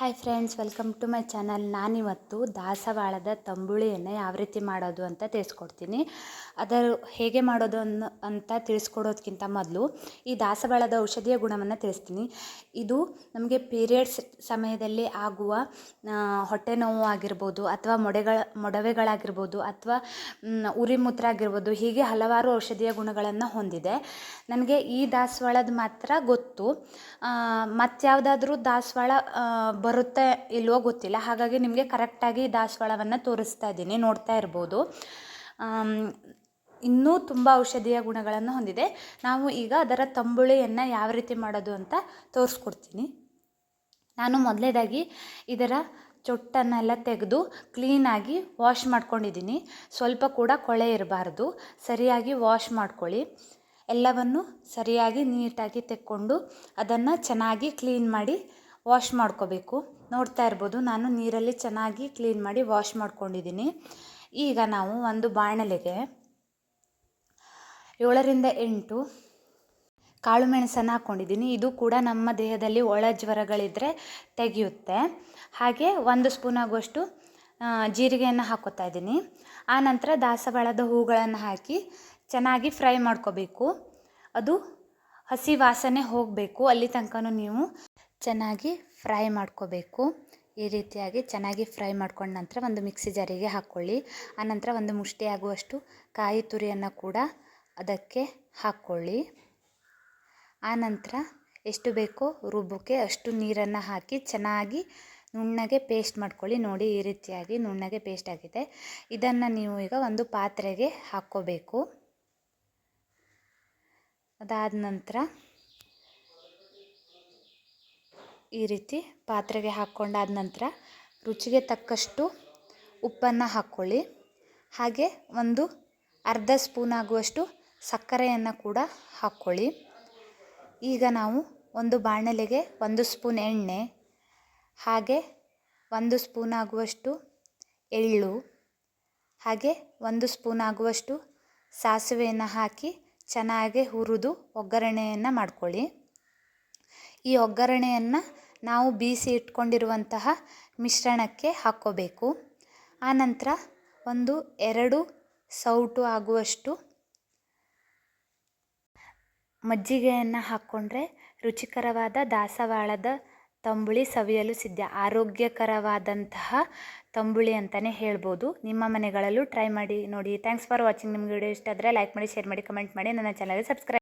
Hi friends, welcome to my channel. ನಾನಿವತ್ತು ದಾಸವಾಳದ ತಂಬುಳಿಯನ್ನು ಯಾವ ರೀತಿ ಮಾಡೋದು ಅಂತ ತಿಳಿಸ್ಕೊಡ್ತೀನಿ. ಅದರ ಹೇಗೆ ಮಾಡೋದು ಅಂತ ತಿಳಿಸ್ಕೊಡೋದಕ್ಕಿಂತ ಮೊದಲು ಈ ದಾಸವಾಳದ ಔಷಧಿಯ ಗುಣವನ್ನು ತಿಳಿಸ್ತೀನಿ. ಇದು ನಮಗೆ ಪೀರಿಯಡ್ಸ್ ಸಮಯದಲ್ಲಿ ಆಗುವ ಹೊಟ್ಟೆ ನೋವು ಆಗಿರ್ಬೋದು, ಅಥವಾ ಮೊಡವೆಗಳಾಗಿರ್ಬೋದು, ಅಥವಾ ಉರಿ ಮೂತ್ರ ಆಗಿರ್ಬೋದು, ಹೀಗೆ ಹಲವಾರು ಔಷಧೀಯ ಗುಣಗಳನ್ನು ಹೊಂದಿದೆ. ನನಗೆ ಈ ದಾಸವಾಳದ ಮಾತ್ರ ಗೊತ್ತು. ಮತ್ಯಾವುದಾದ್ರೂ ದಾಸವಾಳ ಬರುತ್ತೆ ಇಲ್ವೋ ಗೊತ್ತಿಲ್ಲ. ಹಾಗಾಗಿ ನಿಮಗೆ ಕರೆಕ್ಟಾಗಿ ದಾಸವಾಳವನ್ನು ತೋರಿಸ್ತಾ ಇದ್ದೀನಿ, ನೋಡ್ತಾ ಇರ್ಬೋದು. ಇನ್ನೂ ತುಂಬ ಔಷಧೀಯ ಗುಣಗಳನ್ನು ಹೊಂದಿದೆ. ನಾವು ಈಗ ಅದರ ತಂಬುಳಿಯನ್ನು ಯಾವ ರೀತಿ ಮಾಡೋದು ಅಂತ ತೋರಿಸ್ಕೊಡ್ತೀನಿ. ನಾನು ಮೊದಲನೇದಾಗಿ ಇದರ ಚೊಟ್ಟನ್ನೆಲ್ಲ ತೆಗೆದು ಕ್ಲೀನಾಗಿ ವಾಶ್ ಮಾಡ್ಕೊಂಡಿದ್ದೀನಿ. ಸ್ವಲ್ಪ ಕೂಡ ಕೊಳೆ ಇರಬಾರ್ದು. ಸರಿಯಾಗಿ ವಾಶ್ ಮಾಡ್ಕೊಳ್ಳಿ. ಎಲ್ಲವನ್ನು ಸರಿಯಾಗಿ ನೀಟಾಗಿ ತೆಕ್ಕೊಂಡು ಅದನ್ನು ಚೆನ್ನಾಗಿ ಕ್ಲೀನ್ ಮಾಡಿ ವಾಶ್ ಮಾಡ್ಕೋಬೇಕು. ನೋಡ್ತಾ ಇರ್ಬೋದು, ನಾನು ನೀರಲ್ಲಿ ಚೆನ್ನಾಗಿ ಕ್ಲೀನ್ ಮಾಡಿ ವಾಶ್ ಮಾಡ್ಕೊಂಡಿದ್ದೀನಿ. ಈಗ ನಾವು ಒಂದು ಬಾಣಲೆಗೆ 7ರಿಂದ 8 ಕಾಳು ಮೆಣಸನ್ನು ಹಾಕ್ಕೊಂಡಿದ್ದೀನಿ. ಇದು ಕೂಡ ನಮ್ಮ ದೇಹದಲ್ಲಿ ಒಳ ಜ್ವರಗಳಿದ್ದರೆ ತೆಗೆಯುತ್ತೆ. ಹಾಗೆ 1 ಸ್ಪೂನ್ ಆಗುವಷ್ಟು ಜೀರಿಗೆಯನ್ನು ಹಾಕ್ಕೋತಾ ಇದ್ದೀನಿ. ಆನಂತರ ದಾಸವಾಳದ ಹೂಗಳನ್ನು ಹಾಕಿ ಚೆನ್ನಾಗಿ ಫ್ರೈ ಮಾಡ್ಕೋಬೇಕು. ಅದು ಹಸಿ ವಾಸನೆ ಹೋಗಬೇಕು, ಅಲ್ಲಿ ತನಕ ನೀವು ಚೆನ್ನಾಗಿ ಫ್ರೈ ಮಾಡ್ಕೋಬೇಕು. ಈ ರೀತಿಯಾಗಿ ಚೆನ್ನಾಗಿ ಫ್ರೈ ಮಾಡ್ಕೊಂಡ ನಂತರ ಒಂದು ಮಿಕ್ಸಿ ಜಾರಿಗೆ ಹಾಕ್ಕೊಳ್ಳಿ. ಆನಂತರ ಒಂದು ಮುಷ್ಟಿ ಆಗುವಷ್ಟು ಕಾಯಿ ತುರಿಯನ್ನು ಕೂಡ ಅದಕ್ಕೆ ಹಾಕ್ಕೊಳ್ಳಿ. ಆನಂತರ ಎಷ್ಟು ಬೇಕೋ ರುಬ್ಬಕ್ಕೆ ಅಷ್ಟು ನೀರನ್ನು ಹಾಕಿ ಚೆನ್ನಾಗಿ ನುಣ್ಣಗೆ ಪೇಸ್ಟ್ ಮಾಡ್ಕೊಳ್ಳಿ. ನೋಡಿ, ಈ ರೀತಿಯಾಗಿ ನುಣ್ಣಗೆ ಪೇಸ್ಟ್ ಆಗಿದೆ. ಇದನ್ನು ನೀವು ಈಗ ಒಂದು ಪಾತ್ರೆಗೆ ಹಾಕ್ಕೋಬೇಕು. ಅದಾದ ನಂತರ ಈ ರೀತಿ ಪಾತ್ರೆಗೆ ಹಾಕ್ಕೊಂಡಾದ ನಂತರ ರುಚಿಗೆ ತಕ್ಕಷ್ಟು ಉಪ್ಪನ್ನು ಹಾಕ್ಕೊಳ್ಳಿ. ಹಾಗೆ ಒಂದು ಅರ್ಧ ಸ್ಪೂನ್ ಆಗುವಷ್ಟು ಸಕ್ಕರೆಯನ್ನು ಕೂಡ ಹಾಕ್ಕೊಳ್ಳಿ. ಈಗ ನಾವು ಒಂದು ಬಾಣಲೆಗೆ 1 ಸ್ಪೂನ್ ಎಣ್ಣೆ, ಹಾಗೆ 1 ಸ್ಪೂನ್ ಆಗುವಷ್ಟು ಎಳ್ಳು, ಹಾಗೆ 1 ಸ್ಪೂನ್ ಆಗುವಷ್ಟು ಸಾಸಿವೆಯನ್ನು ಹಾಕಿ ಚೆನ್ನಾಗಿ ಹುರಿದು ಒಗ್ಗರಣೆಯನ್ನು ಮಾಡ್ಕೊಳ್ಳಿ. ಈ ಒಗ್ಗರಣೆಯನ್ನು ನಾವು ಬೀಸಿ ಇಟ್ಕೊಂಡಿರುವಂತಹ ಮಿಶ್ರಣಕ್ಕೆ ಹಾಕ್ಕೋಬೇಕು. ಆನಂತರ 1-2 ಸೌಟು ಆಗುವಷ್ಟು ಮಜ್ಜಿಗೆಯನ್ನು ಹಾಕ್ಕೊಂಡ್ರೆ ರುಚಿಕರವಾದ ದಾಸವಾಳದ ತಂಬುಳಿ ಸವಿಯಲು ಸಿದ್ಧ. ಆರೋಗ್ಯಕರವಾದಂತಹ ತಂಬುಳಿ ಅಂತಲೇ ಹೇಳ್ಬೋದು. ನಿಮ್ಮ ಮನೆಗಳಲ್ಲೂ ಟ್ರೈ ಮಾಡಿ ನೋಡಿ. Thanks for watching. ನಿಮಗೆ ವಿಡಿಯೋ ಇಷ್ಟ ಆದರೆ ಲೈಕ್ ಮಾಡಿ, ಶೇರ್ ಮಾಡಿ, ಕಮೆಂಟ್ ಮಾಡಿ. ನನ್ನ ಚಾನಲ್ಗೆ ಸಬ್ಸ್ಕ್ರೈಬ್